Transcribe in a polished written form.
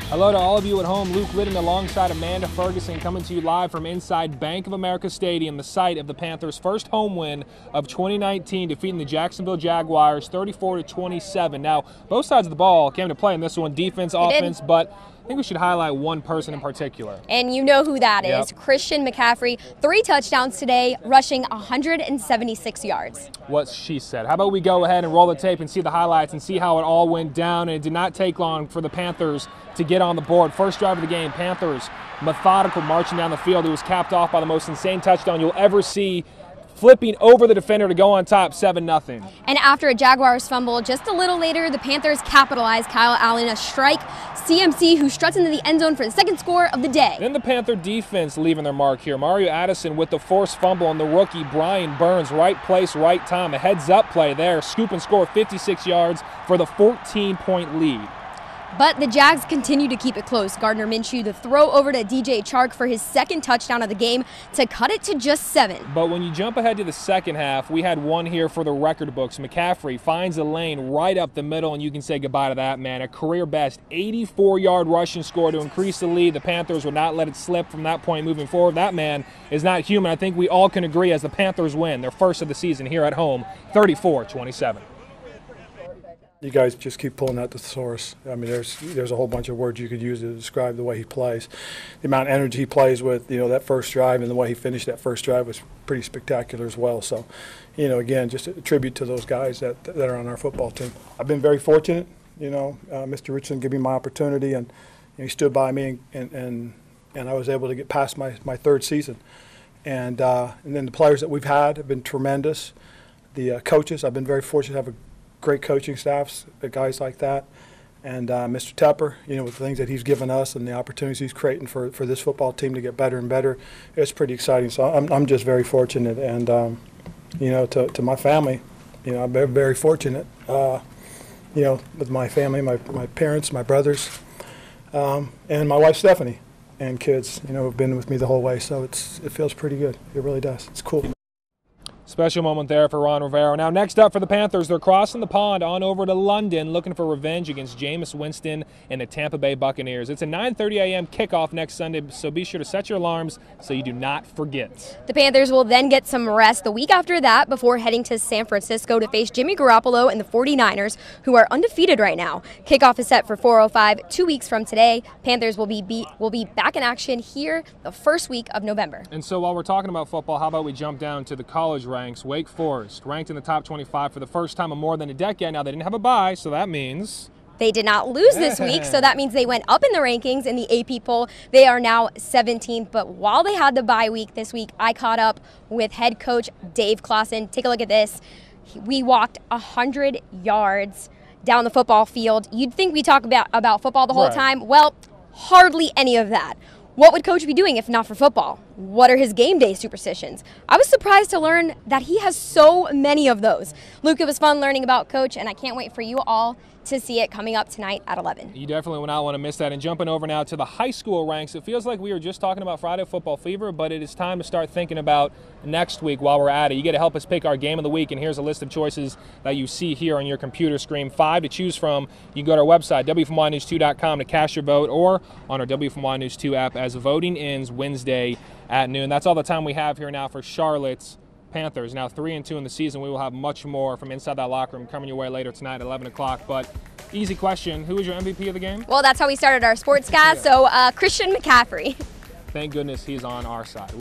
Hello to all of you at home. Luke Liddon alongside Amanda Ferguson coming to you live from inside Bank of America Stadium, the site of the Panthers' first home win of 2019, defeating the Jacksonville Jaguars 34-27. Now, both sides of the ball came to play in this one, defense, offense, but I think we should highlight one person in particular. And you know who that is. Yep. Christian McCaffrey, 3 touchdowns today, rushing 176 yards. What she said. How about we go ahead and roll the tape and see the highlights and see how it all went down. And it did not take long for the Panthers to get on the board. First drive of the game, Panthers methodical marching down the field. It was capped off by the most insane touchdown you'll ever see, flipping over the defender to go on top, 7-0. And after a Jaguars fumble, just a little later, the Panthers capitalized. Kyle Allen, a strike. CMC, who struts into the end zone for the second score of the day. Then the Panther defense leaving their mark here. Mario Addison with the forced fumble, and the rookie Brian Burns, right place, right time. A heads-up play there. Scoop and score 56 yards for the 14-point lead. But the Jags continue to keep it close. Gardner Minshew, the throw over to DJ Chark for his second touchdown of the game to cut it to just 7. But when you jump ahead to the second half, we had one here for the record books. McCaffrey finds a lane right up the middle, and you can say goodbye to that man. A career-best 84-yard rushing score to increase the lead. The Panthers would not let it slip from that point moving forward. That man is not human. I think we all can agree as the Panthers win their first of the season here at home, 34-27. You guys just keep pulling out the source. I mean, there's a whole bunch of words you could use to describe the way he plays. The amount of energy he plays with, that first drive and the way he finished that first drive was pretty spectacular as well. So, again, just a tribute to those guys that are on our football team. I've been very fortunate. Mr. Richardson gave me my opportunity, and he stood by me, and I was able to get past my third season. And then the players that we've had have been tremendous. The coaches, I've been very fortunate to have a great coaching staffs, guys like that, and Mr. Tepper, with the things that he's given us and the opportunities he's creating for this football team to get better and better, it's pretty exciting. So I'm just very fortunate, and to my family, I'm very, very fortunate, with my family, my parents, my brothers, and my wife Stephanie, and kids, have been with me the whole way. So it feels pretty good. It really does. It's cool. Special moment there for Ron Rivera. Now, next up for the Panthers, they're crossing the pond on over to London looking for revenge against Jameis Winston and the Tampa Bay Buccaneers. It's a 9:30 a.m. kickoff next Sunday, so be sure to set your alarms so you do not forget. The Panthers will then get some rest the week after that before heading to San Francisco to face Jimmy Garoppolo and the 49ers, who are undefeated right now. Kickoff is set for 4:05, 2 weeks from today. Panthers will be back in action here the first week of November. And so while we're talking about football, how about we jump down to the college ranks? Wake Forest ranked in the top 25 for the first time in more than a decade. Now, they didn't have a bye, so that means they did not lose this week, so that means they went up in the rankings in the AP poll. They are now 17th, but while they had the bye week this week, I caught up with head coach Dave Clausen. Take a look at this. We walked 100 yards down the football field. You'd think we talk about football the whole time. Well, hardly any of that. What would Coach be doing if not for football? What are his game day superstitions? I was surprised to learn that he has so many of those. Luke, it was fun learning about Coach, and I can't wait for you all to see it coming up tonight at 11. You definitely will not want to miss that. And jumping over now to the high school ranks, it feels like we were just talking about Friday Football Fever, but it is time to start thinking about next week while we're at it. You get to help us pick our game of the week, and here's a list of choices that you see here on your computer screen. 5 to choose from. You can go to our website, WFMYnews2.com, to cast your vote, or on our WFMY News 2 app as voting ends Wednesday at noon. That's all the time we have here now for Charlotte's Panthers. Now 3-2 in the season. We will have much more from inside that locker room coming your way later tonight at 11 o'clock. But easy question, who is your MVP of the game? Well, that's how we started our sportscast, so Christian McCaffrey. Thank goodness he's on our side.